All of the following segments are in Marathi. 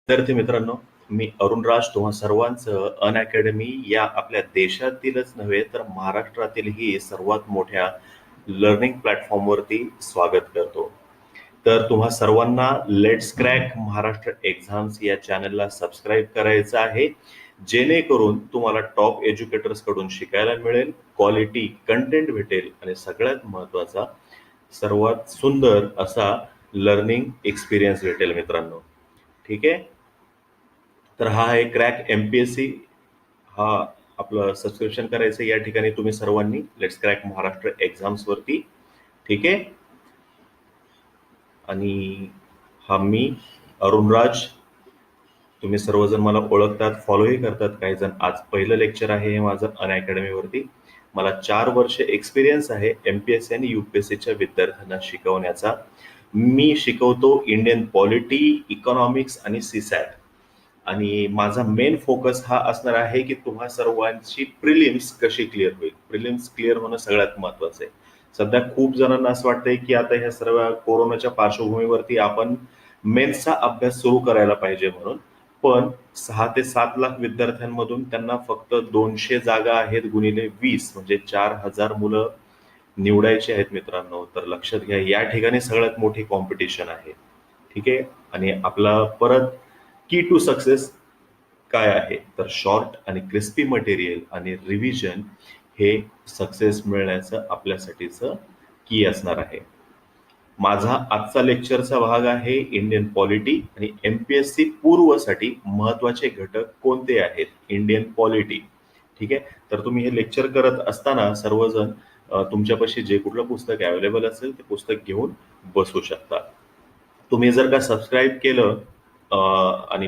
विद्यार्थी मित्रांनो, मी अरुण राज तुम्हा सर्वांचं अनअकॅडमी या आपल्या देशातीलच नव्हे तर महाराष्ट्रातीलही सर्वात मोठ्या लर्निंग प्लॅटफॉर्मवरती स्वागत करतो. तर तुम्हा सर्वांना लेट्स क्रॅक महाराष्ट्र एक्झाम्स या चॅनलला सबस्क्राईब करायचं आहे, जेणेकरून तुम्हाला टॉप एज्युकेटर्स कडून शिकायला मिळेल, क्वालिटी कंटेंट भेटेल आणि सगळ्यात महत्त्वाचा सर्वात सुंदर असा लर्निंग एक्सपिरियन्स भेटेल मित्रांनो. ठीक आहे. तर हा आहे क्रॅक एमपीएससी. हा आपलं सबस्क्रिप्शन करायचं या ठिकाणी तुम्ही सर्वांनी लेट्स क्रॅक महाराष्ट्र एक्झाम्स वरती. ठीक आहे. आणि हा मी अरुण राज. तुम्ही सर्वजण मला ओळखतात, फॉलोही करतात काही जण. आज पहिलं लेक्चर आहे हे माझं अनअकॅडमीवरती. मला 4 वर्ष एक्सपिरियन्स आहे एमपीएससी आणि युपीएससीच्या विद्यार्थ्यांना शिकवण्याचा. मी शिकवतो इंडियन पॉलिटी, इकॉनॉमिक्स आणि सीसॅट. आणि माझा मेन फोकस हा असणार आहे की तुम्हा सर्वांची प्रिलिम्स कशी क्लिअर होईल. प्रिलिम्स क्लिअर होणं सगळ्यात महत्वाचं आहे. सध्या खूप जणांना असं वाटतंय की आता ह्या सर्व कोरोनाच्या पार्श्वभूमीवरती आपण मेन्सचा अभ्यास सुरू करायला पाहिजे म्हणून. पण 6 ते 7 लाख विद्यार्थ्यांमधून त्यांना फक्त 200 जागा आहेत गुणिले 20 म्हणजे 4,000 मुलं निवडायची आहेत मित्रांनो. तर लक्षात घ्या, या ठिकाणी सगळ्यात मोठी कॉम्पिटिशन आहे. ठीक आहे. आणि आपला परत की टू सक्सेस काय आहे तर शॉर्ट आणि क्रिस्पी मटेरियल आणि रिव्हिजन हे सक्सेस मिळण्याचं आपल्यासाठीचं की असणार आहे. माझा आजचा लेक्चरचा भाग आहे इंडियन पॉलिटी आणि एमपीएससी पूर्वसाठी महत्वाचे घटक कोणते आहेत इंडियन पॉलिटी. ठीक आहे. तर तुम्ही हे लेक्चर करत असताना सर्वजण तुमच्यापाशी जे कुठलं पुस्तक अवेलेबल असेल ते पुस्तक घेऊन बसू शकता. तुम्ही जर का सबस्क्राईब केलं आणि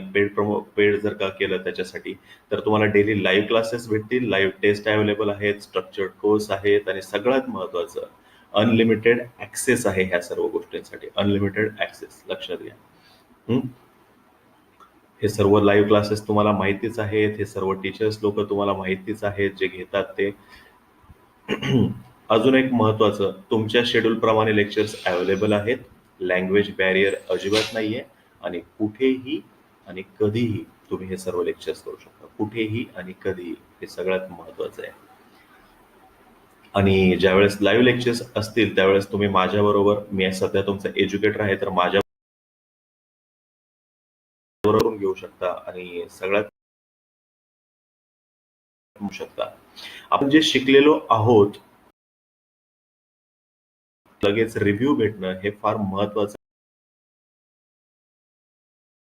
पेड जर का केलं त्याच्यासाठी, तर तुम्हाला डेली लाईव्ह क्लासेस भेटतील, लाईव्ह टेस्ट अवेलेबल आहेत, स्ट्रक्चर्ड कोर्स आहेत आणि सगळ्यात महत्वाचं अनलिमिटेड ऍक्सेस आहे ह्या सर्व गोष्टींसाठी. अनलिमिटेड ऍक्सेस लक्षात घ्या. हं? हे सर्व लाईव्ह क्लासेस तुम्हाला माहितीच आहेत, हे सर्व टीचर्स लोक तुम्हाला माहितीच आहेत जे घेतात ते. अजून एक महत्वाचं, तुमच्या शेड्यूल प्रमाणे लेक्चर्स अवेलेबल आहेत. लँग्वेज बॅरियर अजिबात नाहीये आणि कुठेही आणि कधीही तुम्ही हे सर्व लेक्चर्स करू शकता. कुठेही आणि कधीही, हे सगळ्यात महत्वाचं आहे. आणि ज्यावेळेस लाईव्ह लेक्चर्स असतील त्यावेळेस तुम्ही माझ्याबरोबर, मी सध्या तुमचा एज्युकेटर आहे तर माझ्या बरोबर घेऊ शकता आणि सगळ्यात होऊ शकता. आपण जे शिकलेलो आहोत लगेच रिव्ह्यू भेटणं हे फार महत्वाचं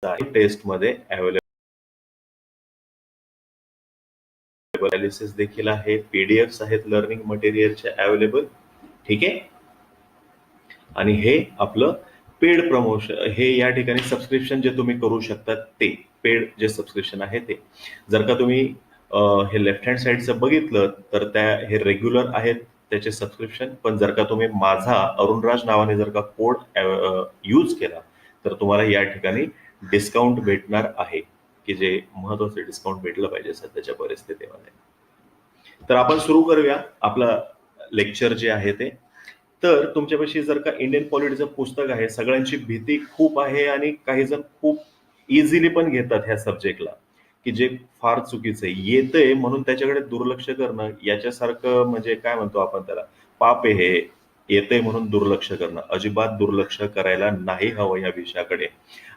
आहे. टेस्ट मध्ये अवेलेबल अनालिसिस देखील आहे, पीडीएफ आहेत लर्निंग मटेरियलचे अवेलेबल. ठीक आहे. आणि हे आपलं पेड प्रमोशन, हे या ठिकाणी सबस्क्रिप्शन जे तुम्ही करू शकता ते पेड जे सबस्क्रिप्शन आहे ते. जर का तुम्ही हे लेफ्ट हँड साईडचं बघितलं तर हे रेग्युलर आहेत त्याचे सबस्क्रिप्शन. पण जर का तुम्ही माझा अरुणराज नावाने जर का कोड यूज केला तर तुम्हाला या ठिकाणी डिस्काउंट भेटणार आहे, की जे महत्वाचं डिस्काउंट भेटलं पाहिजे सध्याच्या परिस्थितीमध्ये. तर आपण सुरू करूया आपलं लेक्चर जे आहे ते. तर तुमच्यापाशी जर का इंडियन पॉलिटीचं पुस्तक आहे, सगळ्यांची भीती खूप आहे आणि काही जण खूप इझिली पण घेतात ह्या सब्जेक्टला, की जे फार चुकीचं आहे. येतंय म्हणून त्याच्याकडे दुर्लक्ष करणं याच्यासारखं, म्हणजे काय म्हणतो आपण त्याला, पाप आहे हे. येतंय म्हणून दुर्लक्ष करणं, अजिबात दुर्लक्ष करायला नाही हवं या विषयाकडे.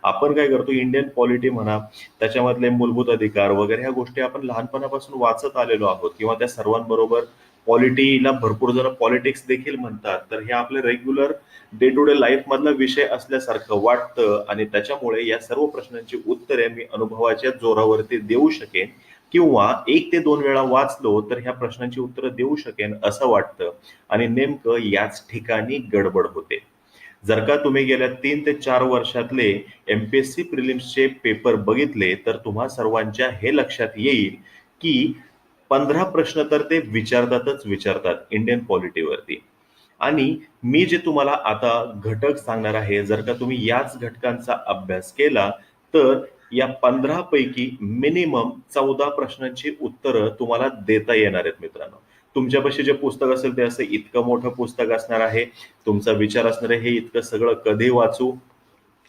आपण काय करतो, इंडियन पॉलिटी म्हणा, त्याच्यामधले मूलभूत अधिकार वगैरे ह्या गोष्टी आपण लहानपणापासून वाचत आलेलो आहोत किंवा त्या सर्वांबरोबर. पॉलिटीला भरपूर जण पॉलिटिक्स देखील म्हणतात. तर हे आपले regular day to day life मधला विषय असल्यासारखं वाटतं आणि त्याच्यामुळे या सर्व प्रश्नांची उत्तरे मी अनुभवाच्या जोरावरती देऊ शकेन किंवा 1 ते 2 वेळा वाचलो तर ह्या प्रश्नांची उत्तरं देऊ शकेन असं वाटतं. आणि नेमकं याच ठिकाणी गडबड होते. जर का तुम्ही गेल्या 3 ते 4 वर्षातले एमपीएससी प्रिलिम्सचे पेपर बघितले तर तुम्हा सर्वांच्या हे लक्षात येईल की 15 प्रश्न तर ते विचारतात इंडियन पॉलिटीवरती. आणि मी जे तुम्हाला आता घटक सांगणार आहे, जर का तुम्ही याच घटकांचा अभ्यास केला तर या 15 पैकी मिनिमम 14 प्रश्नांची उत्तरं तुम्हाला देता येणार आहेत मित्रांनो. तुमच्यापाशी जे पुस्तक असेल ते असं इतकं मोठं पुस्तक असणार आहे. तुमचा विचार असणार आहे हे इतकं सगळं कधी वाचू.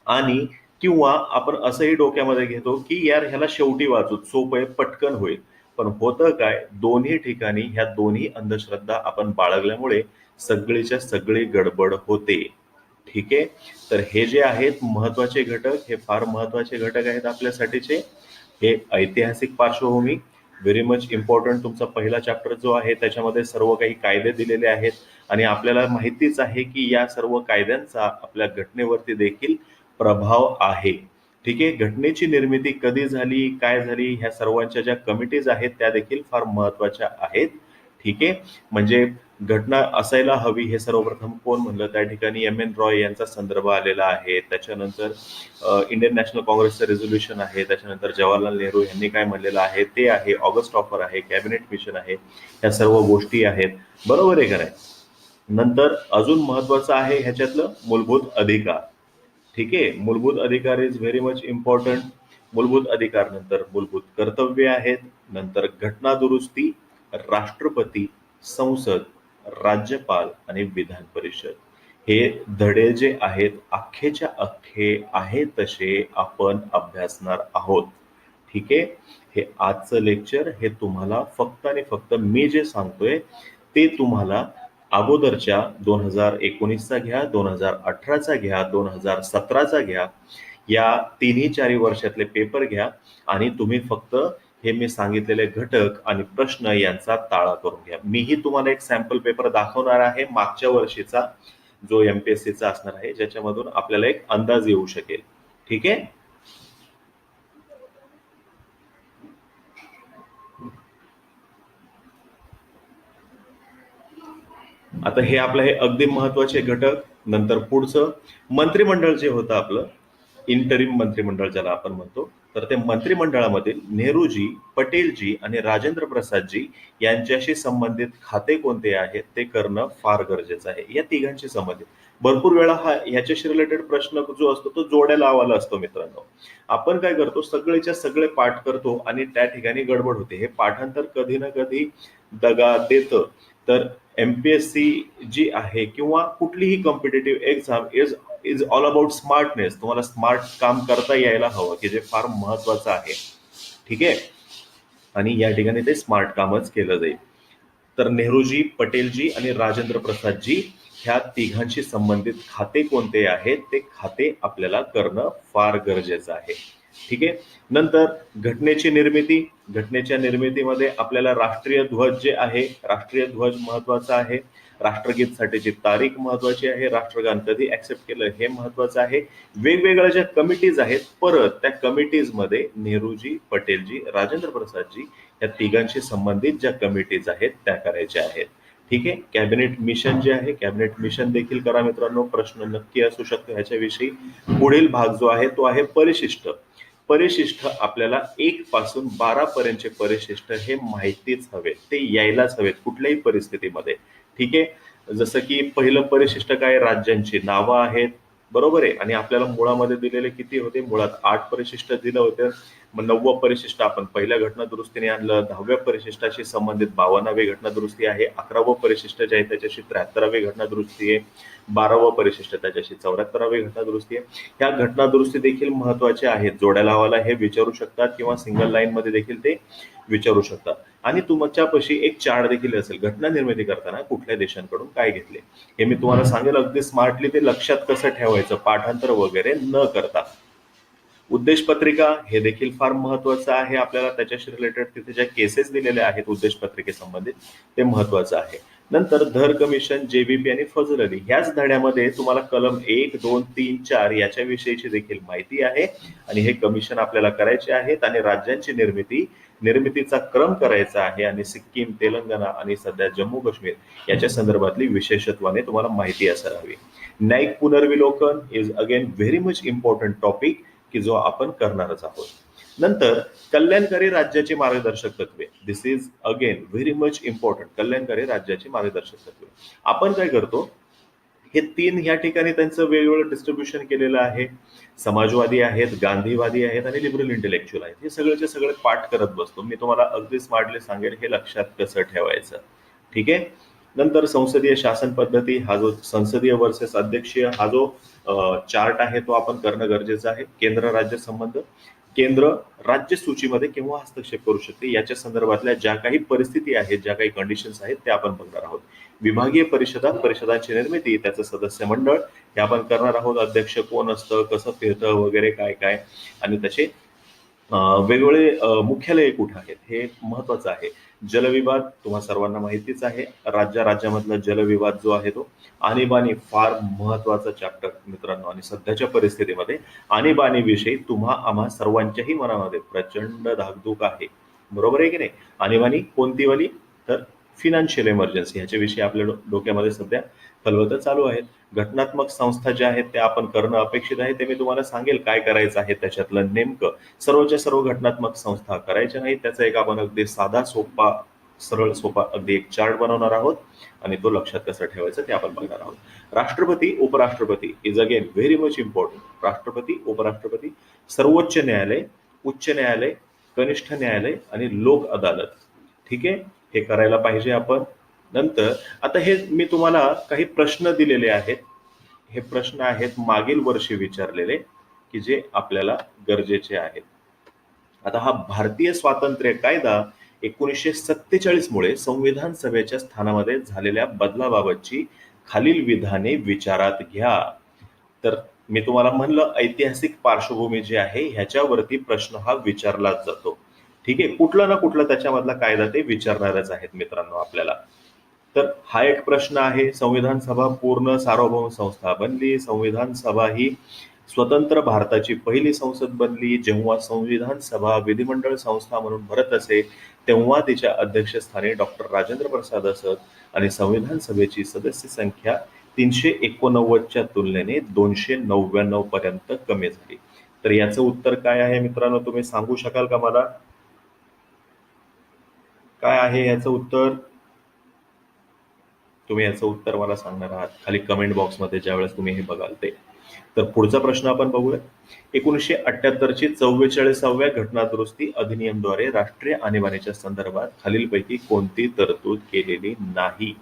आणि किंवा आपण असंही डोक्यामध्ये घेतो की यार ह्याला शेवटी वाचू, सोपं आहे, पटकन होईल. पण होतं काय, दोन्ही ठिकाणी ह्या दोन्ही अंधश्रद्धा आपण बाळगल्यामुळे सगळीच्या सगळी गडबड होते. ठीक आहे. तर हे जे आहेत महत्वाचे घटक, हे फार महत्वाचे घटक आहेत आपल्यासाठीचे. हे ऐतिहासिक पार्श्वभूमी, व्हेरी मच इम्पॉर्टंट. तुमचा पहिला चॅप्टर जो आहे त्याच्यामध्ये सर्व काही कायदे दिलेले आहेत आणि आपल्याला माहितीच आहे की या सर्व कायद्यांचा आपल्या घटनेवरती देखील प्रभाव आहे. ठीक आहे. घटनेची निर्मिती कधी झाली, काय झाली, ह्या सर्वांच्या ज्या कमिटीज आहेत त्या देखील फार महत्वाच्या आहेत. ठीक आहे. म्हणजे घटना असायला हवी हे सर्वप्रथम कोण म्हणलं, त्या ठिकाणी M.N. रॉय यांचा संदर्भ आलेला आहे. त्याच्यानंतर इंडियन नॅशनल काँग्रेसचं रेझोल्युशन आहे. त्याच्यानंतर जवाहरलाल नेहरू यांनी काय म्हणलेलं आहे ते आहे. ऑगस्ट ऑफर आहे, कॅबिनेट मिशन आहे, ह्या सर्व गोष्टी आहेत. बरोबर आहे का नाही. नंतर अजून महत्वाचं आहे ह्याच्यातलं मूलभूत अधिकार. ठीक आहे. मूलभूत अधिकार इज व्हेरी मच इम्पॉर्टंट. मूलभूत अधिकार नंतर मूलभूत कर्तव्य आहेत, नंतर घटना दुरुस्ती, राष्ट्रपती, संसद, राज्यपाल आणि विधान परिषद. हे धडे जे आहेत अख्खेच्या अख्खे आहे तसे आपण अभ्यासणार आहोत. ठीक आहे. हे आजचं लेक्चर हे तुम्हाला फक्त आणि फक्त मी जे सांगतोय ते तुम्हाला अगोदरच्या 2019चा घ्या, 2018चा घ्या, 2017चा घ्या, या तिन्ही चारी वर्षातले पेपर घ्या आणि तुम्ही फक्त हे मी सांगितलेले घटक आणि प्रश्न यांचा ताळा करून घ्या. मीही तुम्हाला एक सॅम्पल पेपर दाखवणार आहे मागच्या वर्षीचा, जो MPSCचा असणार आहे, ज्याच्यामधून आपल्याला एक अंदाज येऊ शकेल. ठीक आहे. आता हे आपलं हे अगदी महत्वाचे घटक. नंतर पुढचं मंत्रिमंडळ जे होतं आपलं, इंटरिम मंत्रिमंडळ ज्याला आपण म्हणतो, तर ते मंत्रिमंडळामधील नेहरूजी, पटेलजी आणि राजेंद्र प्रसादजी यांच्याशी संबंधित खाते कोणते आहेत ते करणं फार गरजेचं आहे. या तिघांशी संबंधित भरपूर वेळा हा ह्याच्याशी रिलेटेड प्रश्न जो असतो तो जोड्या लावायला असतो मित्रांनो. आपण काय करतो, सगळेच्या सगळे पाठ करतो आणि त्या ठिकाणी गडबड होते. हे पाठांतर कधी ना कधी दगा देतं. तर MPSC जी आहे किंवा कुठलीही competitive exam is all about smartness. तुम्हाला स्मार्ट काम करता यायला हवं, की जे फार महत्वाचं आहे. ठीक आहे. आणि या ठिकाणी ते स्मार्ट कामच केलं जाईल. तर नेहरूजी, पटेलजी आणि राजेंद्र प्रसादजी ह्या तिघांशी संबंधित खाते कोणते आहेत ते खाते आपल्याला करणं फार गरजेचं आहे. ठीक आहे. नंतर घटनेची निर्मिती. घटनेच्या निर्मितीमध्ये आपल्याला राष्ट्रीय ध्वज जे आहे, राष्ट्रीय ध्वज महत्वाचा आहे. राष्ट्रगीत साठीची तारीख महत्वाची आहे. राष्ट्रगान कधी ऍक्सेप्ट केलं हे महत्वाचं आहे. वेगवेगळ्या ज्या कमिटीज आहेत, परत त्या कमिटीजमध्ये नेहरूजी, पटेलजी, राजेंद्र प्रसादजी या तिघांशी संबंधित ज्या कमिटीज आहेत त्या करायच्या आहेत. ठीक आहे. कॅबिनेट मिशन जे आहे, कॅबिनेट मिशन देखील करा मित्रांनो. प्रश्न नक्की असू शकतो ह्याच्याविषयी. पुढील भाग जो आहे तो आहे परिशिष्ट. परिशिष्ट आपल्याला 1 पासून 12 पर्यंतचे परिशिष्ट हे माहितीच हवे, ते यायलाच हवेत कुठल्याही परिस्थितीमध्ये. ठीक आहे. जसं की पहिलं परिशिष्ट काय, राज्यांची नावं आहेत. बरोबर आहे. आणि आपल्याला मुळामध्ये दिलेले किती होते, मुळात 8 परिशिष्ट दिलं होतं. मग 9वं परिशिष्ट आपण पहिल्या घटना दुरुस्तीने आणलं. 10व्या परिशिष्टाशी संबंधित 52वी घटना दुरुस्ती आहे. 11वं परिशिष्ट जे आहे त्याच्याशी 73वी घटना दुरुस्ती आहे. 12वं परिशिष्ट त्याच्याशी 74वी घटना दुरुस्ती आहे. ह्या घटना दुरुस्ती देखील महत्वाच्या आहेत. जोड्या लावायला हे विचारू शकतात किंवा सिंगल लाईन मध्ये देखील ते विचारू शकतात. आणि तुमच्यापाशी एक चार्ट देखील असेल, घटना निर्मिती करताना कुठल्या देशांकडून काय घेतले हे मी तुम्हाला सांगेल. अगदी स्मार्टली ते लक्षात कसं ठेवायचं पाठांतर वगैरे न करता. उद्देश पत्रिका हे देखील फार महत्वाचं आहे आपल्याला. त्याच्याशी रिलेटेड तिथे ज्या केसेस दिलेल्या आहेत उद्देश पत्रिकेसंबंधित ते महत्वाचं आहे. नंतर धर कमिशन, JVP आणि फजल अली ह्याच धड्यामध्ये तुम्हाला कलम 1, 2, 3, 4 याच्याविषयीची देखील माहिती आहे. आणि हे कमिशन आपल्याला करायचे आहेत आणि राज्यांची निर्मितीचा क्रम करायचा आहे. आणि सिक्कीम, तेलंगणा आणि सध्या जम्मू काश्मीर याच्या संदर्भातली विशेषत्वाने तुम्हाला माहिती असायला हवी. न्यायिक पुनर्विलोकन is again very much important topic की जो आपण करणारच आहोत. नंतर कल्याणकारी राज्याची मार्गदर्शक तत्वे. This is again very much important. कल्याणकारी राज्याची मार्गदर्शक तत्वे. आपण काय करतो, हे 3 या ठिकाणी त्यांचं वेगवेगळं डिस्ट्रीब्युशन केलेलं आहे. समाजवादी आहेत, गांधीवादी आहेत आणि लिबरल इंटेलेक्च्युअल आहेत. हे सगळेचे सगळे पाठ करत बसतो. मी तुम्हाला अगदी स्मार्टली सांगेल हे लक्षात कसं ठेवायचं. ठीक आहे. नंतर संसदीय शासन पद्धती, हा जो संसदीय वर्सेस अध्यक्षीय हा जो चार्ट आहे तो आपण करणं गरजेचं आहे. केंद्र राज्य संबंध, केंद्र राज्य सूचीमध्ये केव्हा हस्तक्षेप करू शकते याच्या संदर्भातल्या ज्या काही परिस्थिती आहेत, ज्या काही कंडिशन्स आहेत त्या आपण बघणार आहोत. विभागीय परिषदा, परिषदांची निर्मिती, त्याचं सदस्य मंडळ हे आपण करणार आहोत. अध्यक्ष कोण असतं, कसं फिरतं वगैरे काय काय, आणि त्याचे वेगवेगळे मुख्यालये कुठे आहेत हे महत्वाचं आहे. जलविवाद तुम्हा सर्वांना माहितीच आहे. राज्यामधला जलविवाद जो आहे तो, आणीबाणी फार महत्वाचा चॅप्टर मित्रांनो. आणि सध्याच्या परिस्थितीमध्ये आणीबाणीविषयी तुम्हा आम्हा सर्वांच्याही मनामध्ये प्रचंड धाकधूक आहे. बरोबर आहे की नाही? आणीबाणी कोणती वाली? तर फिनान्शियल इमर्जन्सी ह्याच्याविषयी आपल्या डोक्यामध्ये सध्या खलबतं चालू आहेत. घटनात्मक संस्था ज्या आहेत त्या आपण करणं अपेक्षित आहे. ते मी तुम्हाला सांगेल काय करायचं आहे त्याच्यातलं नेमकं. सर्वच्या सर्व घटनात्मक संस्था करायच्या नाही, त्याचा एक आपण अगदी साधा सोपा सरळ सोपा अगदी एक चार्ट बनवणार आहोत आणि तो लक्षात कसं ठेवायचं ते आपण बघणार आहोत. राष्ट्रपती, उपराष्ट्रपती is again very much important. राष्ट्रपती, उपराष्ट्रपती, सर्वोच्च न्यायालय, उच्च न्यायालय, कनिष्ठ न्यायालय आणि लोक अदालत. ठीक आहे, हे करायला पाहिजे आपण. नंतर आता हे मी तुम्हाला काही प्रश्न दिलेले आहेत. हे प्रश्न आहेत मागील वर्षी विचारलेले की जे आपल्याला गरजेचे आहेत. आता हा भारतीय स्वातंत्र्य कायदा 1947 मुळे संविधान सभेच्या स्थानामध्ये झालेल्या बदलाबाबतची खालील विधाने विचारात घ्या. तर मी तुम्हाला म्हणलं ऐतिहासिक पार्श्वभूमी जी आहे ह्याच्यावरती प्रश्न हा विचारलाच जातो. ठीक आहे, कुठला ना कुठला त्याच्यामधला कायदा ते विचारणारच आहेत मित्रांनो आपल्याला. तर हा एक प्रश्न आहे. संविधान सभा पूर्ण सार्वभौम संस्था बनली. संविधान सभा ही स्वतंत्र भारताची पहिली संसद बनली. जेव्हा संविधान सभा विधिमंडळ संस्था म्हणून भरत असे तेव्हा तिच्या अध्यक्षस्थानी डॉक्टर राजेंद्र प्रसाद असत आणि संविधान सभेची सदस्य संख्या 389च्या तुलनेने 299 पर्यंत कमी झाली. तर याचं उत्तर काय आहे मित्रांनो, तुम्ही सांगू शकाल का मला? काय आहे याचं उत्तर? तुम्ही याचं उत्तर मला सांगणार आहात खाली कमेंट बॉक्समध्ये ज्यावेळेस तुम्ही हे बघाल ते. तर पुढचा प्रश्न आपण बघूया. 1978ची 44व्या घटना दुरुस्ती अधिनियमद्वारे राष्ट्रीय आणीबाणीच्या संदर्भात खालीलपैकी कोणती तरतूद केलेली नाही?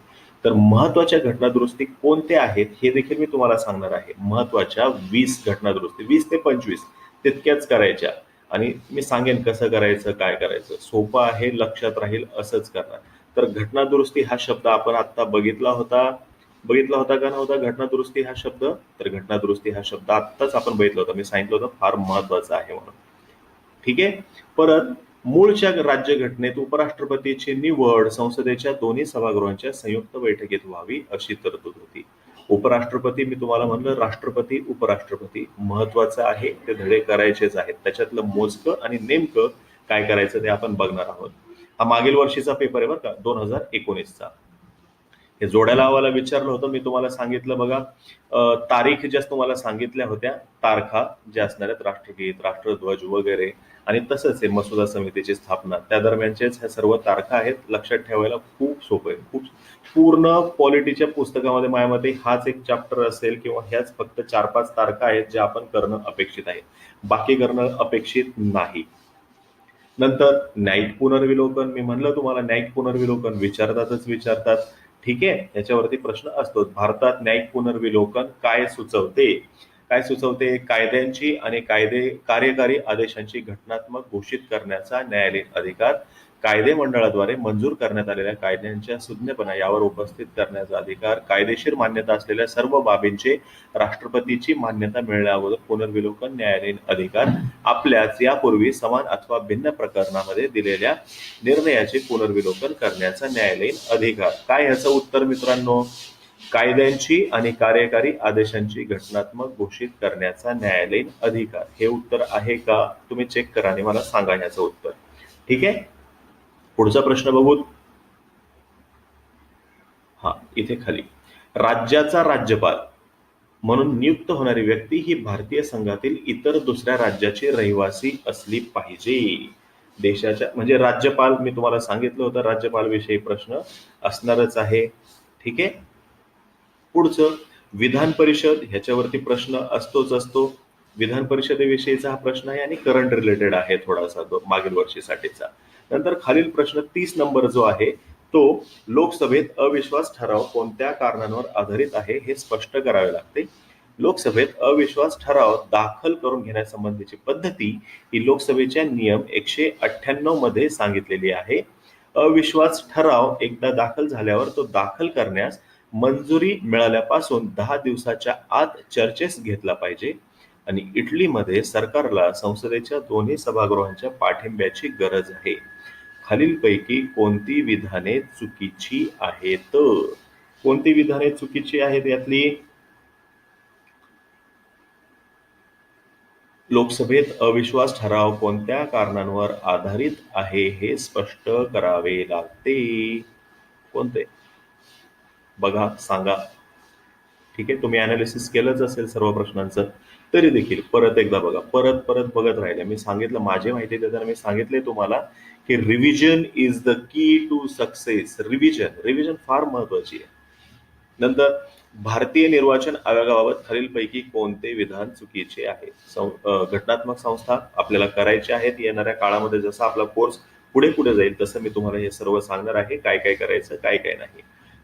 तर महत्वाच्या घटना दुरुस्ती कोणत्या आहेत हे देखील मी तुम्हाला सांगणार आहे. महत्वाच्या 20 घटना दुरुस्ती, 20 ते 25 तितक्याच करायच्या. आणि मी सांगेन कसं करायचं, काय करायचं. सोपं आहे, लक्षात राहील, असंच करणार. तर घटना दुरुस्ती हा शब्द आपण आता बघितला होता का नव्हता? घटना दुरुस्ती हा शब्द, तर घटना दुरुस्ती हा शब्द आत्ताच आपण बघितला होता. मी सांगितलं होतं फार महत्वाचं आहे म्हणून. ठीक आहे. परत मूळच्या राज्यघटनेत उपराष्ट्रपतीची निवड संसदेच्या दोन्ही सभागृहांच्या संयुक्त बैठकीत व्हावी अशी तरतूद होती. उपराष्ट्रपती मी तुम्हाला म्हणलं, राष्ट्रपती, उपराष्ट्रपती महत्वाचं आहे. ते धडे करायचेच आहेत. त्याच्यातलं मोजकं आणि नेमकं काय करायचं ते आपण बघणार आहोत. हा मागील वर्षीचा पेपर आहे बरं का, 2019चा. हे जोड्या लावायला विचारलं होतं. मी तुम्हाला सांगितलं बघा, तारीख ज्या तुम्हाला सांगितल्या होत्या, तारखा ज्या असणार आहेत, राष्ट्रगीत, राष्ट्रध्वज वगैरे, आणि तसंच आहे मसुदा समितीची स्थापना, त्या दरम्यानचेच ह्या सर्व तारखा आहेत. लक्षात ठेवायला खूप सोपं आहे. खूप पूर्ण पॉलिटीच्या पुस्तकामध्ये माझ्या मते हाच एक चॅप्टर असेल किंवा ह्याच फक्त 4-5 तारखा आहेत ज्या आपण करणं अपेक्षित आहे, बाकी करणं अपेक्षित नाही. नंतर न्यायिक पुनर्विलोकन, मी म्हणलं तुम्हाला न्यायिक पुनर्विलोकन विचारतात. ठीक आहे, याच्यावरती प्रश्न असतो. भारतात न्यायिक पुनर्विलोकन काय सुचवते? कायद्यांची आणि कार्यकारी आदेशांची घटनात्मक घोषित करण्याचा न्यायालयीन अधिकार, कायदे मंडळाद्वारे मंजूर करण्यात आलेल्या कायद्यांच्या सुज्ञपणा यावर उपस्थित करण्याचा अधिकार, कायदेशीर मान्यता असलेल्या सर्व बाबींचे राष्ट्रपतीची मान्यता मिळण्या अगोदर पुनर्विलोकन न्यायालयीन अधिकार, आपल्याच यापूर्वी समान अथवा भिन्न प्रकरणामध्ये दिलेल्या निर्णयाचे पुनर्विलोकन करण्याचा न्यायालयीन अधिकार. काय ह्याचं उत्तर मित्रांनो? कायद्यांची आणि कार्यकारी आदेशांची घटनात्मक घोषित करण्याचा न्यायालयीन अधिकार. हे उत्तर आहे का? तुम्ही चेक करा आणि मला सांगा ह्याचं उत्तर. ठीक आहे, पुढचा प्रश्न बघू. हा इथे खाली, राज्याचा राज्यपाल म्हणून नियुक्त होणारी व्यक्ती ही भारतीय संघातील इतर दुसऱ्या राज्याची रहिवासी असली पाहिजे. देशाच्या म्हणजे राज्यपाल, मी तुम्हाला सांगितलं होतं राज्यपाल विषयी प्रश्न असणारच आहे. ठीक आहे. पुढचं विधान परिषद, ह्याच्यावरती प्रश्न असतो. विधान परिषदेविषयीचा हा प्रश्न आहे आणि करंट रिलेटेड आहे थोडासा, मागील वर्षीसाठीचा. नंतर खालील प्रश्न 30 नंबर जो आहे तो लोकसभेत अविश्वास ठराव कोणत्या कारणांवर आधारित आहे हे स्पष्ट करावे लागते. लोकसभेत अविश्वास ठराव दाखल करून घेण्यासंबंधीची पद्धती ही लोकसभेच्या नियम 198 मध्ये सांगितलेली आहे. अविश्वास ठराव एकदा दाखल झाल्यावर तो दाखल करण्यास मंजुरी मिळाल्यापासून 10 दिवसाच्या आत चर्चेस घेतला पाहिजे. आणि इटलीमध्ये सरकारला संसदेच्या दोन्ही सभागृहांच्या पाठिंब्याची गरज आहे. खालीलपैकी कोणती विधाने चुकीची आहेत? कोणती विधाने चुकीची आहेत यातली? लोकसभेत अविश्वास ठराव कोणत्या कारणांवर आधारित आहे हे स्पष्ट करावे लागते. कोणते? बघा, सांगा. ठीक आहे, तुम्ही अनालिसिस केलंच असेल सर्व प्रश्नांचं, तरी देखील परत एकदा बघा, परत परत बघत राहिले. मी सांगितलं, माझी माहिती देताना मी सांगितले तुम्हाला की revision is the key to success. Revision फार महत्वाची आहे. नंतर भारतीय निर्वाचन आयोगाबाबत खालीलपैकी कोणते विधान चुकीचे आहे? घटनात्मक संस्था आपल्याला करायचे आहेत येणाऱ्या काळामध्ये. जसा आपला कोर्स पुढे पुढे जाईल तसं मी तुम्हाला हे सर्व सांगणार आहे, काय काय करायचं, काय काय नाही.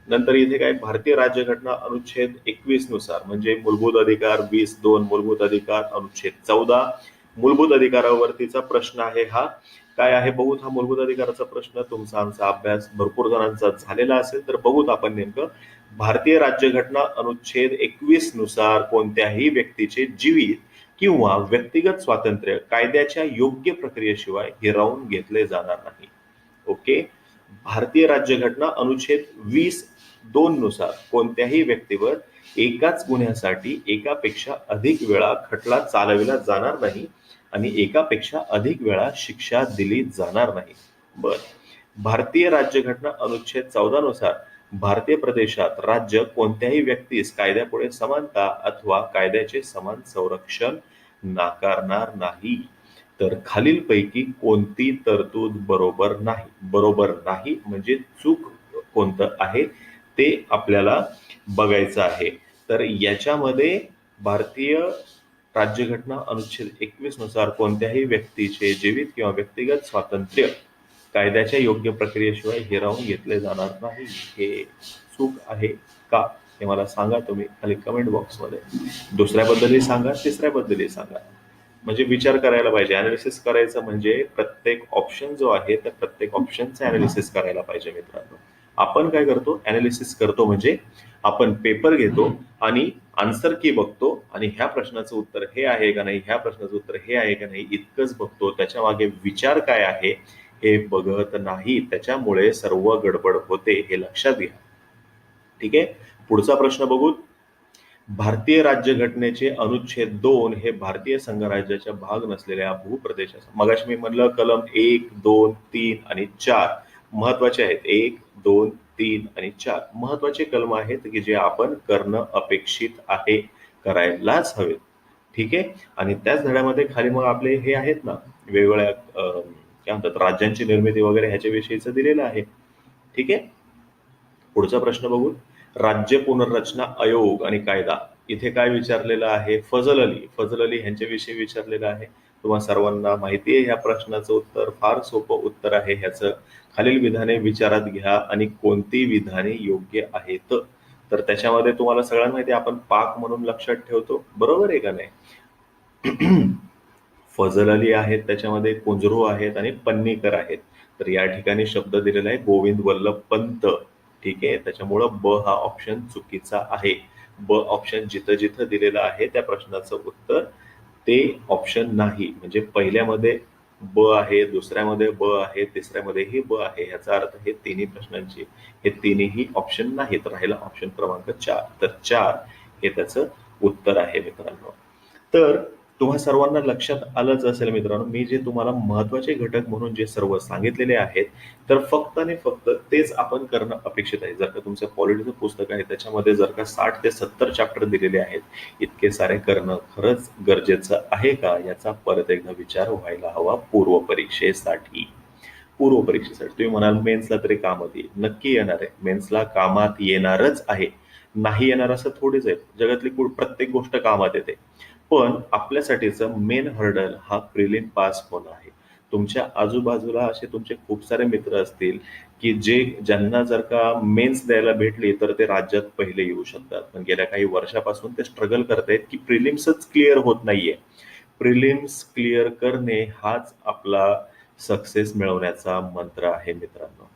नंतर इथे काय, भारतीय राज्यघटना अनुच्छेद 21 नुसार म्हणजे मूलभूत अधिकार 20(2), मूलभूत अधिकार अनुच्छेद 14, मूलभूत अधिकारावरतीचा प्रश्न आहे हा. काय आहे बघूत, हा मूलभूत अधिकाराचा प्रश्न. तुमचा आमचा अभ्यास भरपूर जणांचा झालेला असेल तर बघूत आपण नेमकं. भारतीय राज्यघटना अनुच्छेद 21 नुसार कोणत्याही व्यक्तीचे जीवित किंवा व्यक्तिगत स्वातंत्र्य कायद्याच्या योग्य प्रक्रियेशिवाय हिरावून घेतले जाणार नाही. ओके. भारतीय राज्यघटना अनुच्छेद 20(2) नुसार कोणत्याही व्यक्तीवर एकाच गुन्ह्यासाठी एकापेक्षा अधिक वेळा खटला चालविला जाणार नाही आणि एकापेक्षा अधिक वेळा शिक्षा दिली जाणार नाही. बर. भारतीय राज्यघटना अनुच्छेद 14 नुसार भारतीय प्रदेशात राज्य कोणत्याही व्यक्तीस कायद्यापुढे समानता अथवा कायद्याचे समान संरक्षण नाकारणार नाही. तर खालीलपैकी कोणती तरतूद बरोबर नाही? बरोबर नाही म्हणजे चूक कोणतं आहे ते आपल्याला बघायचं आहे. तर याच्यामध्ये भारतीय राज्यघटना अनुच्छेद 21 नुसार कोणत्याही व्यक्तीचे जीवित किंवा व्यक्तिगत स्वातंत्र्य कायद्याच्या योग्य प्रक्रियेशिवाय हिरावून घेतले जाणार नाही, हे चूक आहे का हे मला सांगा तुम्ही खाली कमेंट बॉक्समध्ये. दुसऱ्याबद्दलही सांगा, तिसऱ्याबद्दलही सांगा. म्हणजे विचार करायला पाहिजे. अनालिसिस करायचं म्हणजे प्रत्येक ऑप्शन जो आहे त्या प्रत्येक ऑप्शनचं अनालिसिस करायला पाहिजे मित्रांनो. आपण काय करतो, अनालिसिस करतो म्हणजे आपण पेपर घेतो आणि आन्सर की बघतो आणि ह्या प्रश्नाचं उत्तर हे आहे का नाही, ह्या प्रश्नाचं उत्तर हे आहे का नाही इतकंच बघतो. त्याच्या मागे विचार काय आहे हे बघत नाही. त्याच्यामुळे सर्व गडबड होते, हे लक्षात घ्या. ठीक आहे, पुढचा प्रश्न बघू. भारतीय राज्यघटनेचे अनुच्छेद 2 हे भारतीय संघराज्याच्या भाग नसलेल्या भूप्रदेशाचा, मगाशी मी म्हणलं कलम 1, 2, 3 आणि 4 महत्वाचे आहेत. 1, 2, 3 आणि 4 महत्वाचे कलम आहेत की जे आपण करणं अपेक्षित आहे, करायलाच हवेत. ठीक आहे. आणि त्याच धड्यामध्ये खाली मग आपले हे आहेत ना वेगवेगळ्या काय म्हणतात राज्यांची निर्मिती वगैरे ह्याच्याविषयीच दिलेलं आहे. ठीक आहे. पुढचा प्रश्न बघू. राज्य पुनर्रचना आयोग आणि कायदा, इथे काय विचारलेलं आहे? फजल अली यांच्याविषयी विचारलेलं आहे. तुम्हा सर्वांना माहिती आहे ह्या प्रश्नाचं उत्तर. फार सोपं उत्तर आहे ह्याचं. खालील विधाने विचारात घ्या आणि कोणती विधाने योग्य आहेत. तर त्याच्यामध्ये तुम्हाला सगळ्यांना माहिती आहे आपण पाक म्हणून लक्षात ठेवतो, बरोबर आहे का नाही? फजल अली आहेत, त्याच्यामध्ये कुंजरू आहेत आणि पन्नीकर आहेत. तर या ठिकाणी शब्द दिलेला आहे गोविंद वल्लभ पंत. ठीक आहे, त्याच्यामुळं ब हा ऑप्शन चुकीचा आहे. ब ऑप्शन जिथं जिथं दिलेलं आहे त्या प्रश्नाचं उत्तर ते ऑप्शन नाही. म्हणजे पहिल्यामध्ये ब आहे, दुसऱ्यामध्ये ब आहे, तिसऱ्यामध्येही ब आहे. याचा अर्थ हे तिन्ही प्रश्नांची हे तिन्ही ऑप्शन नाहीत. राहिला ऑप्शन क्रमांक 4. तर 4 हे त्याचं उत्तर आहे मित्रांनो. तर तुम्हा सर्वांना लक्षात आलंच असेल मित्रांनो, मी जे तुम्हाला महत्वाचे घटक म्हणून जे सर्व सांगितलेले आहेत तर फक्त आणि फक्त तेच आपण करणं अपेक्षित आहे. जर का तुमचं पॉलिटीचं पुस्तक आहे त्याच्यामध्ये जर का 60 ते 70 चॅप्टर दिलेले आहेत, इतके सारे करणं खरंच गरजेचं आहे का याचा परत एकदा विचार व्हायला हवा पूर्वपरीक्षेसाठी. तुम्ही म्हणाल मेन्सला तरी कामात येईल, नक्की येणार आहे. मेन्सला कामात येणारच आहे, नाही येणार असं थोडीच आहे. जगातली प्रत्येक गोष्ट कामात येते. पण आपल्यासाठीचं मेन हर्डल हा प्रिलिम पास होणं आहे. तुमच्या आजूबाजूला असे तुमचे खूप सारे मित्र असतील, की ज्यांना जर का मेन्स द्यायला भेटली, तर ते राज्यात पहिले येऊ शकतात. पण गेल्या काही वर्षापासून ते स्ट्रगल करतायत, की प्रिलिम्सच क्लिअर होत नाहीये. प्रिलिम्स क्लिअर करणे हाच आपला सक्सेस मिळवण्याचा मंत्र आहे मित्रांनो.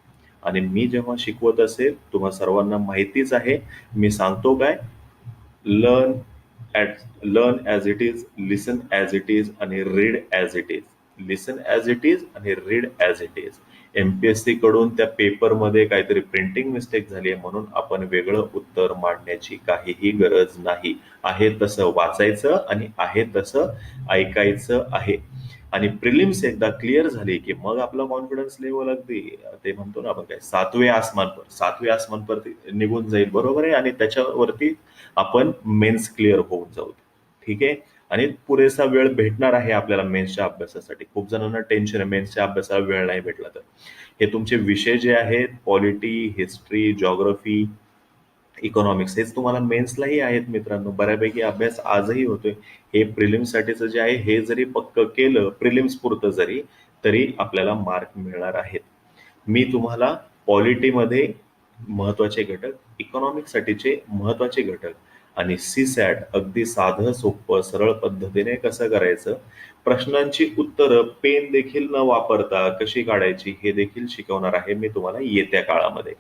आणि मी जेव्हा शिकवत असेल, तुम्हा सर्वांना माहितीच आहे, मी सांगतो काय, learn learn as it is, listen as it is आणि read as it is. Listen as it is आणि read as it is. MPSC कडून त्या पेपरमध्ये काहीतरी प्रिंटिंग मिस्टेक झाली आहे म्हणून आपण वेगळं उत्तर मांडण्याची काहीही गरज नाही. आहे तसं वाचायचं आणि आहे तसं ऐकायचं आहे. आणि प्रिलिम्स एकदा क्लिअर झाली की मग आपला कॉन्फिडन्स लेवल अगदी, ते म्हणतो ना आपण काय, सातवे आसमान पर निघून जाईल, बरोबर आहे. आणि त्याच्यावरती आपण मेन्स क्लिअर होऊन जाऊ. ठीक आहे. आणि पुरेसा वेळ भेटणार आहे आपल्याला मेन्सच्या अभ्यासासाठी. खूप जणांना टेन्शन आहे मेन्सच्या अभ्यासाला वेळ नाही भेटला तर. हे तुमचे विषय जे आहेत, पॉलिटी, हिस्ट्री, जॉग्रफी, इकॉनॉमिक्स, हेच तुम्हाला मेन्सलाही आहेत मित्रांनो. बऱ्यापैकी अभ्यास आजही होतोय. हे प्रिलिम्ससाठीचं जे आहे, हे जरी पक्क केलं प्रिलिम्स पुरतं जरी, तरी आपल्याला मार्क मिळणार आहेत. मी तुम्हाला पॉलिटीमध्ये महत्वाचे घटक, इकॉनॉमिक्ससाठीचे महत्वाचे घटक आणि सीसॅट अगदी साधं सोपं सरळ पद्धतीने कसं करायचं, प्रश्नांची उत्तरं पेन देखील न वापरता कशी काढायची, हे देखील शिकवणार आहे मी तुम्हाला येत्या काळामध्ये.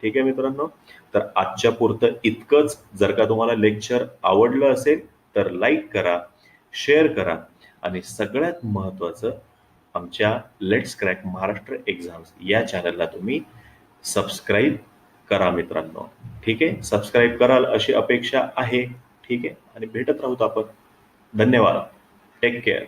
ठीक आहे मित्रांनो. तर आजच्या पुरतं इतकंच. जर का तुम्हाला लेक्चर आवडलं असेल तर लाईक करा, शेअर करा आणि सगळ्यात महत्वाचं, आमच्या लेट्स क्रॅक महाराष्ट्र एक्झाम्स या चॅनलला तुम्ही सबस्क्राईब करा मित्रांनो. ठीक आहे. सबस्क्राईब कराल अशी अपेक्षा आहे. ठीक आहे. आणि भेटत राहूत आपण. धन्यवाद. Take care.